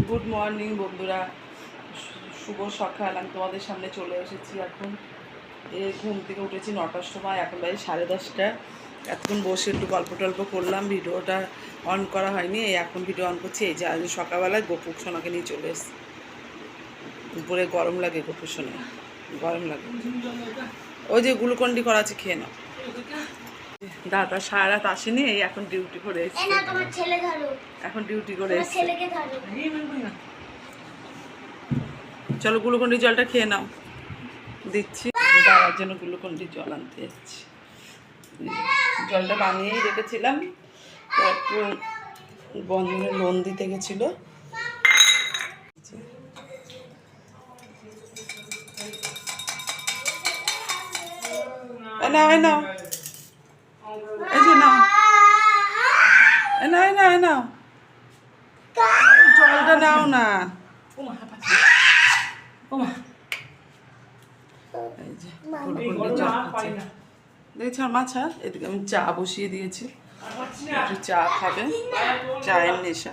Good morning বন্ধুরা, শুভ সকাল। আমি তোমাদের সামনে চলে এসেছি। এখন ঘুম থেকে উঠেছি 9টার সময়, এখন বাজে 10:30। এতক্ষণ বসে একটু গল্প টল্প করলাম, ভিডিওটা অন করা হয়নি। এখন ভিডিও অন করছি। এই যে আজ সকালবেলায় গোপুক সোনাকে নিয়ে চলে এসেছি। উপরে গরম লাগে, গোপুক সোনা গরম লাগে। ওই যে গ্লুকন্ডি করা আছে, খেয়ে নাও। দাদা সারা রাত আসেনি, এই এখন ডিউটি করে এসেছে। এখন ডিউটি করে এসেছে। চলো গ্লুকন্ডি জলটা খেয়ে নাও, দিচ্ছি। দাদার জন্য গ্লুকন্ডি জল আনতে যাচ্ছি। জলটা বানিয়েই রেখেছিলাম, তো একটু বন্ধনে লোন দিতে গেছিলো। নাও নাও, এই যে নাও, নাও নাও নাও, জলটা নাও না। এই যে গ্লুকন্ডি জল খাচ্ছে। দেখছি আমার মাছা, এদিকে আমি চা বসিয়ে দিয়েছি, একটু চা খাবে, চায়ের নেশা।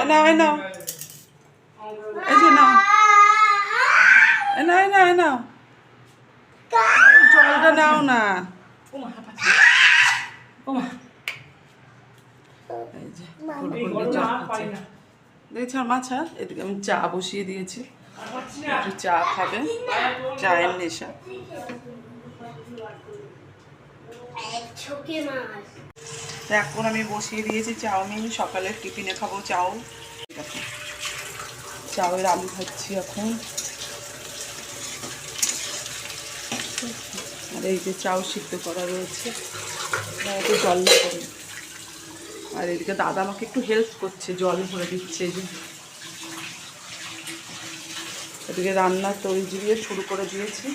নাও নাও, এই যে নাও, নাও নাও নাও, জলটা নাও না। এই যে গ্লুকন্ডি জল খাচ্ছে। দেখছি আমার মাছা, এদিকে আমি চা বসিয়ে দিয়েছি, একটু চা খাবে, চায়ের নেশা। এখন আমি বসিয়ে দিয়েছি চাউমিন, সকালের টিফিনে খাবো চাউ। চাউয়ের আলু খাচ্ছি এখন। আর এই যে চাউ সিদ্ধ করা রয়েছে, একটু জল করে। আর এদিকে দাদা আমাকে একটু হেল্প করছে, জল ভরে দিচ্ছে। যে এদিকে রান্নার তৈরি দিয়ে শুরু করে দিয়েছি।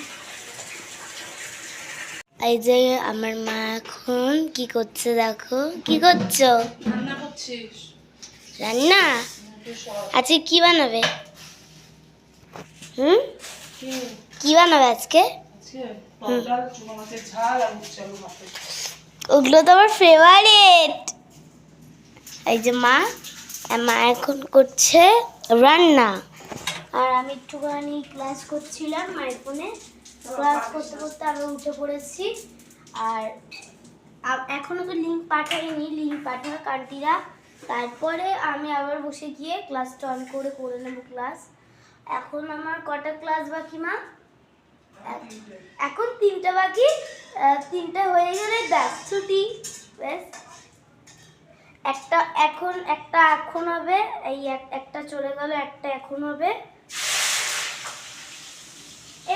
এই যে আমার মা এখন কি করছে, দেখো কি করছো? রান্না করছিস? রান্না আজকে কি বানাবে? কি বানাবে আজকে? ওগুলো তো আমার ফেভারিট। এই যে মা এখন করছে রান্না, আর আমি একটুখানি ক্লাস করছিলাম মায়ের ফোনে। ক্লাস করতে করতে আমি উঠে পড়েছি। আর এখনো তো লিঙ্ক পাঠাইনি, লিঙ্ক পাঠাবে কান্টিরা, তারপরে আমি আবার বসে গিয়ে ক্লাসটা অন করে নেব ক্লাস। এখন আমার কটা ক্লাস বাকি মা? এখন 3টা বাকি। 3টা হয়ে গেলে ব্যাস ছুটি। ব্যাস একটা এখন হবে, এই একটা চলে গেল, একটা এখন হবে।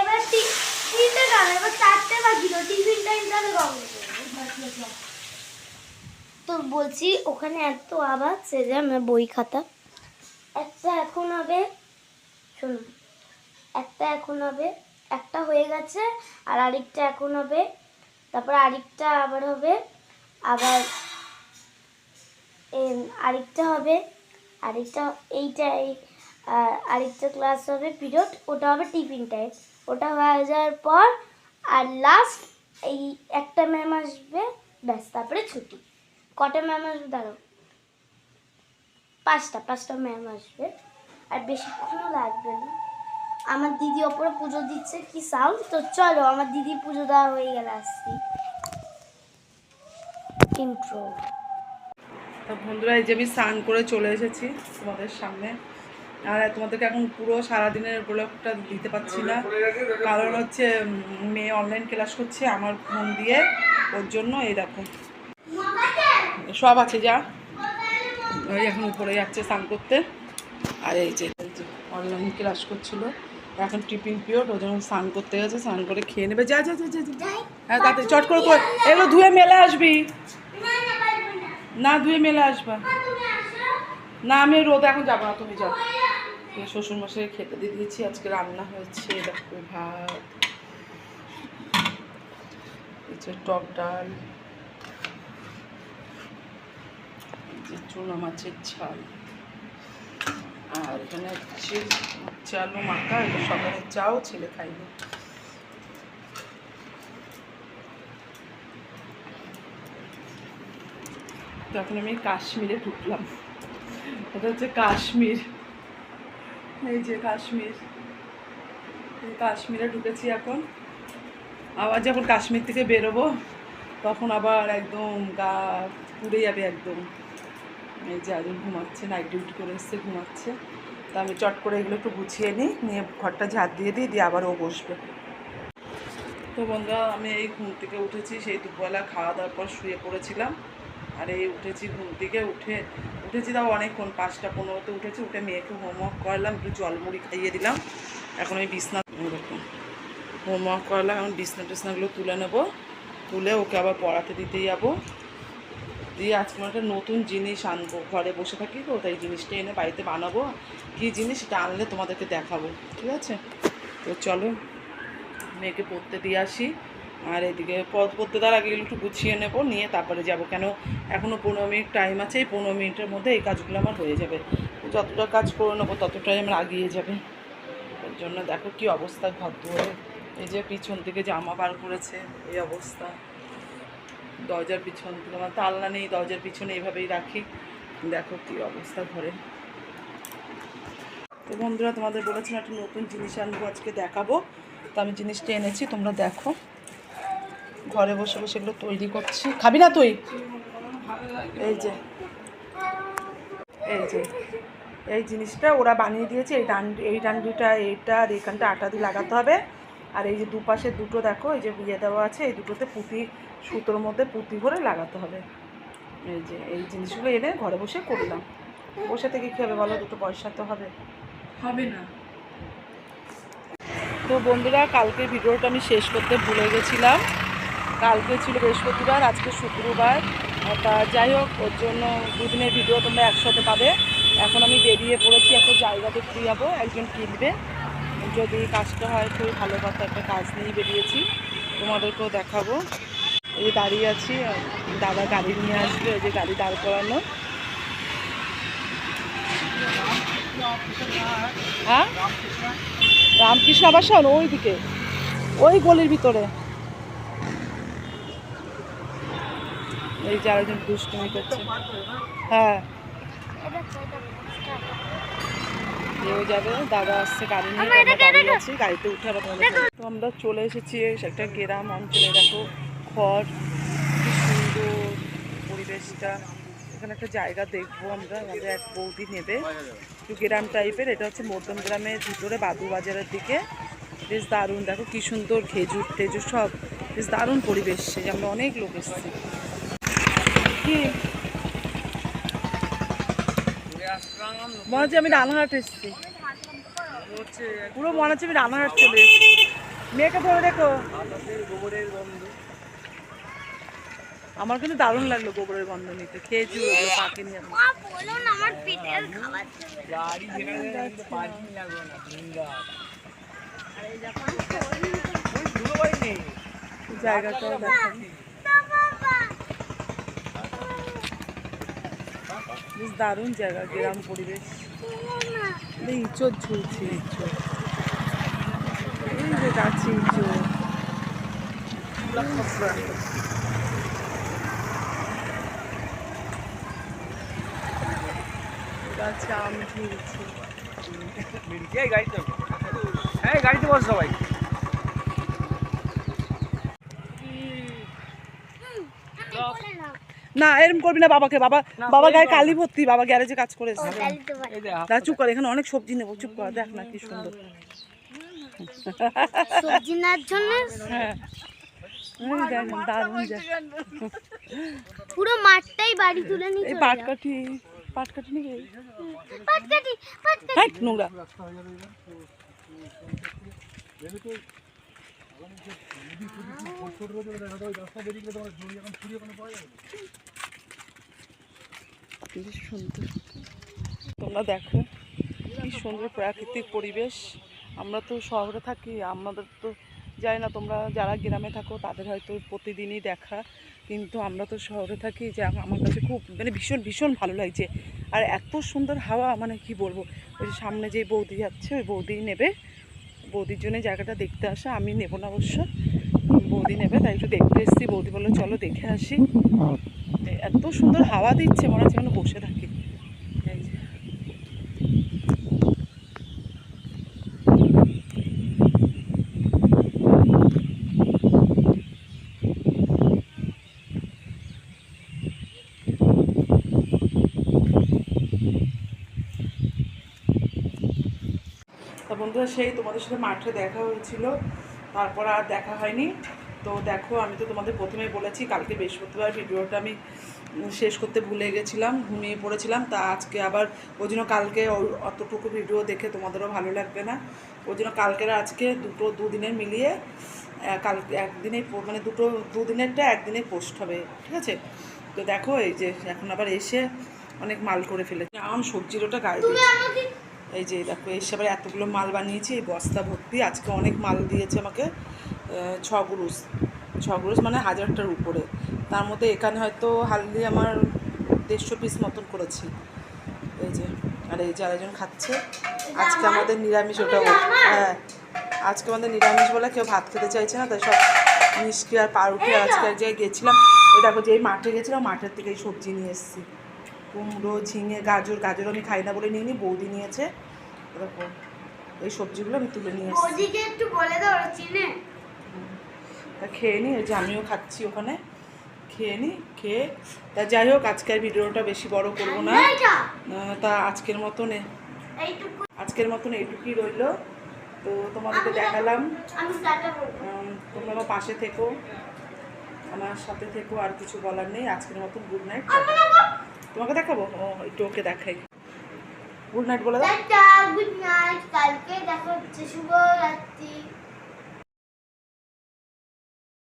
এবার 3টে গান, এবার 4টে বাকি, তো টিফিন টাইম তাহলে তো বলছি ওখানে এত আওয়াজ, সে যে আমার বই খাতা। একটা এখন হবে, শোনো, একটা এখন হবে, একটা হয়ে গেছে, আর আরেকটা এখন হবে, তারপর আরেকটা আবার হবে, আবার আরেকটা হবে, আরেকটা আরেকটা ক্লাস হবে পিরিয়ড, ওটা হবে টিফিন টাইম। ওটা হয়ে যাওয়ার পর আর লাস্ট এই একটা ম্যাম আসবে, ব্যাস তারপরে ছুটি। কটা ম্যাম আসবে দাঁড়াও? 5টা ম্যাম আসবে, আর বেশিক্ষণও লাগবে না। আমার দিদি ওপরে পুজো দিচ্ছে, কি সাউন্ড! তো চলো, আমার দিদি পুজো দেওয়া হয়ে গেলে আসছি। ইন্ট্রো। তো বন্ধুরা, এই যে আমি স্নান করে চলে এসেছি তোমাদের সামনে। আর তোমাদেরকে এখন পুরো সারাদিনের ব্লগটা দিতে পারছি না, কারণ হচ্ছে মেয়ে অনলাইন ক্লাস করছে আমার ফোন দিয়ে, ওর জন্য। এই দেখো সব আছে, যা ওই এখন উপরে যাচ্ছে স্নান করতে। আর এই যে অনলাইন ক্লাস করছিল, এখন টিফিন পিরিয়ড, ও যখন স্নান করতে গেছে, স্নান করে খেয়ে নেবে। যা যা যা যা। হ্যাঁ তাতে চট করে এগুলো ধুয়ে মেলে আসবি না, ধুয়ে মেলে আসবা না। আমি রোদে এখন যাবো না, তুমি যাও। শ্বশুরমশাই খেতে দিয়ে দিয়েছি। আজকে রান্না হয়েছে দেখো, ভাত, টক ডাল, চুনো মাছের ঝাল, আর আর এখানে হচ্ছে চালু মাখা, এটা সকালে চাও, ছেলে খাইনি। তো এখন আমি কাশ্মীরে ঢুকলাম। এটা হচ্ছে কাশ্মীর, এই যে কাশ্মীর, এই কাশ্মীরে ঢুকেছি এখন। আবার যখন কাশ্মীর থেকে বেরোবো তখন আবার একদম গা পুড়ে যাবে একদম। এই যে আজ ঘুমাচ্ছে, নাইট ডিউটি করে এসছে, ঘুমাচ্ছে। তো আমি চট করে এগুলো একটু গুছিয়ে নিই, নিয়ে ঘরটা ঝাড় দিয়ে দিই, দিয়ে আবার ও বসবে। তো বন্ধুরা, আমি এই ঘুম থেকে উঠেছি, সেই দুপুরবেলা খাওয়া দাওয়ার পর শুয়ে পড়েছিলাম। আর এই উঠেছি ঘুম থেকে, উঠেছি তাও অনেকক্ষণ, 5টা 15-তে উঠেছি। উঠে মেয়েকে হোমওয়ার্ক করালাম, একটু জল মুড়ি খাইয়ে দিলাম। এখন আমি বিছনা, এরকম হোমওয়ার্ক করালাম, এখন বিছনাগুলো তুলে নেবো, তুলে ওকে আবার পড়াতে দিতে যাবো। দিয়ে আজকে একটা নতুন জিনিস আনবো, ঘরে বসে থাকি তো, তাই জিনিসটা এনে বাড়িতে বানাবো। কী জিনিস সেটা আনলে তোমাদেরকে দেখাবো, ঠিক আছে? তো চলো মেয়েকে পড়তে দিয়ে আসি। আর এদিকে পড়তে দেওয়ার আগে একটু গুছিয়ে নেবো, নিয়ে তারপরে যাব। কেন এখনও 15 মিনিট টাইম আছে, এই 15 মিনিটের মধ্যে এই কাজগুলো আমার হয়ে যাবে। যতটা কাজ করে নেবো ততটাই আমার আগিয়ে যাবে। ওর জন্য দেখো কি অবস্থা ঘর ধরে, এই যে পিছন থেকে জামা বার করেছে, এই অবস্থা। দরজার পিছন থেকে আমার তাল্লা নেই, দরজার পিছনে এইভাবেই রাখি। দেখো কি অবস্থা ঘরে। তো বন্ধুরা, তোমাদের বলেছিলাম একটা নতুন জিনিস আনবো, আজকে দেখাবো। তো আমি জিনিসটা এনেছি, তোমরা দেখো। ঘরে বসে বসে এগুলো তৈরি করছি। খাবি না তুই? এই যে এই যে এই জিনিসটা ওরা বানিয়ে দিয়েছে। এই ডান্ডিটা, এইটা আর এইখানটা আটা দিয়ে লাগাতে হবে। আর এই যে দুপাশে দুটো দেখো, এই যে বিয়ে দেওয়া আছে, এই দুটোতে পুঁতি, সুতোর মধ্যে পুঁতি ভরে লাগাতে হবে। এই যে এই জিনিসগুলো এনে ঘরে বসে করলাম। বসে থেকে কী হবে বলো, দুটো পয়সা তো হবে না। তো বন্ধুরা, কালকে ভিডিওটা আমি শেষ করতে ভুলে গেছিলাম। কালকে ছিল বৃহস্পতিবার, আজকে শুক্রবার। তা যাই হোক, ওর জন্য দুদিনের ভিডিও তোমরা একসাথে পাবে। এখন আমি বেরিয়ে পড়েছি, একটা জায়গা দেখতে যাবো, একজন কিনবে। যদি কাজটা হয় খুবই ভালো কথা, একটা কাজ নিয়ে বেরিয়েছি, তোমাদেরকেও দেখাবো। এই যে দাঁড়িয়ে আছি, দাদা গাড়ি নিয়ে আসবে, ওই যে গাড়ি দাঁড় করানো। হ্যাঁ, রামকৃষ্ণ আবাসন ওই দিকে, ওই গলির ভিতরে। এই যে আরেকজন দুষ্টুমি করছে। হ্যাঁ, কেউ যাবে, দাদা আসছে গাড়ি নিয়ে, আমরা দাঁড়িয়ে আছি, গাড়িতে উঠে আবার তো আমরা চলে এসেছি একটা গ্রাম অঞ্চলে। দেখো খড়, কি সুন্দর পরিবেশটা। এখানে একটা জায়গা দেখবো আমরা, আমাদের এক বৌদি নেবে, একটু গ্রাম টাইপের। এটা হচ্ছে মধ্যম গ্রামের ভিতরে, বাদু বাজারের দিকে। বেশ দারুণ, দেখো কি সুন্দর খেজুর টেজুর সব, বেশ দারুণ পরিবেশ। আমরা অনেক লোক এসেছি। কি মনে হচ্ছে আমি রানাঘাট এসেছি, পুরো মনে হচ্ছে আমি রানাঘাট চলে এসেছি। মেয়েকে ধরে দেখো, আমার কিন্তু দারুণ লাগলো গোবরের গন্ধ নিতে। খেয়েছি ওগুলো পাকে নিয়ে। জায়গাটাও দেখো, বেশ দারুণ জায়গা, গ্রাম পরিবেশ। ইঁচড় ঝুলছে, ইঁচড়, এই যে গাছে ইঁচড়। গাছে আম ঝুলছে। গাড়িতে বস সবাই। না এরকম করবি না, বাবাকে, বাবা গায়ে কালি ভর্তি, বাবা গ্যারেজে কাজ করে এসেছে। চুপ কর, এখানে অনেক সবজি নেবো, চুপ কর, দেখ না কি সুন্দর সবজি নেওয়ার জন্য। হ্যাঁ, দারুণ জায়গা। পুরো মাঠটাই বাড়ি তুলে নিয়ে এই পাটকাঠি নিয়ে নোংরা। সুন্দর, তোমরা দেখো কি সুন্দর প্রাকৃতিক পরিবেশ। আমরা তো শহরে থাকি, আমাদের তো জানি না তোমরা যারা গ্রামে থাকো তাদের হয়তো প্রতিদিনই দেখা, কিন্তু আমরা তো শহরে থাকি, যে আমার কাছে খুব মানে ভীষণ ভীষণ ভালো লাগছে। আর এত সুন্দর হাওয়া, মানে কি বলবো। ওই যে সামনে যে বৌদি যাচ্ছে, ওই বৌদি নেবে, বৌদির জন্য জায়গাটা দেখতে আসা, আমি নেবো না অবশ্য, বৌদি নেবে, তাই একটু দেখতে এসেছি। বৌদি বললো চলো দেখে আসি। এত সুন্দর হাওয়া দিচ্ছে, মনে হচ্ছে এখানে বসে থাকি। এই যে তা বন্ধুরা, সেই তোমাদের সাথে মাঠে দেখা হয়েছিল, তারপর আর দেখা হয়নি। তো দেখো, আমি তো তোমাদের প্রথমেই বলেছি কালকে বৃহস্পতিবার ভিডিওটা আমি শেষ করতে ভুলে গেছিলাম, ঘুমিয়ে পড়েছিলাম। তা আজকে আবার ওই জন্য কালকে অতটুকু ভিডিও দেখে তোমাদেরও ভালো লাগবে না, ওই জন্য কালকের আজকে দুদিনের মিলিয়ে কাল একদিনেই মানে দুদিনেরটা একদিনে পোস্ট হবে, ঠিক আছে? তো দেখো, এই যে এখন আবার এসে অনেক মাল করে ফেলেছে, আমার সবজির ওটা গায়ে দিয়েছে। এই যে দেখো, এসে আবার এতগুলো মাল বানিয়েছি, এই বস্তা ভর্তি। আজকে অনেক মাল দিয়েছে আমাকে, 6 গুরুস মানে 1000টার উপরে। তার মধ্যে এখানে হয়তো হার্ডলি আমার 150 পিস মতন করেছি। এই যে, আর এই যে আরেকজন খাচ্ছে। আজকে আমাদের নিরামিষ, ওটাও হ্যাঁ, আজকে আমাদের নিরামিষ বলে কেউ ভাত খেতে চাইছে না, তাই সব মিষ্টি আর পাউরুটি। আজকে এক জায়গায় গেছিলাম, ওই দেখো যেই মাঠে গেছিলাম, মাঠের থেকে এই সবজি নিয়ে এসেছি, কুমড়ো, ঝিঙে, গাজর আমি খাই না বলে নিয়ে নিই, বৌদি নিয়েছে। দেখো এই সবজিগুলো আমি তুলে নিয়ে এসেছি, ওদিকে একটু বলে দাও, ওরা চিনে। তা খেয়ে নিই, এই যে আমিও খাচ্ছি ওখানে, খেয়ে নিই। খেয়ে তা যাই হোক, আজকের ভিডিওটা বেশি বড় করবো না। তা আজকের মতন এইটুকুই রইলো। তো তোমাদেরকে দেখালাম, আমি টাটা বলবো। তোমরা আমার পাশে থেকো, আমার সাথে থেকো, আর কিছু বলার নেই। আজকের মতন গুড নাইট। তোমাকে দেখাবো, একটু ওকে দেখাই। গুড নাইট বলে দাও। টাটা, গুড নাইট, কালকে দেখা হচ্ছে, শুভ রাত্রি।